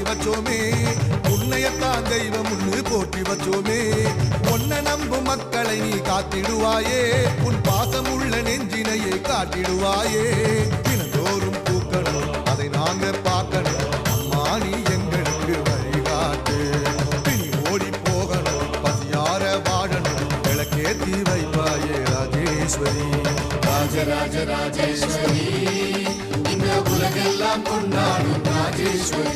வச்சோமே உன்னையத்தான் தெய்வம் முன்னு போற்றி வச்சோமே உன்னை நம்பும் மக்களை நீ காத்திடுவாயே உன் பாசம் உள்ள நெஞ்சினையே காட்டிடுவாயே தினந்தோறும் பூக்கணும் அதை நாங்க பார்க்கணும் அம்மா நீ எங்களுக்கு வழிகாட்டு பிணி ஓடி போகணும் பசியார வாழணும் விளக்கேத்தி வைப்பாயே ராஜேஸ்வரி ராஜராஜ ராஜேஸ்வரி இந்த உலகெல்லாம் கொண்டாடும் ராஜேஸ்வரி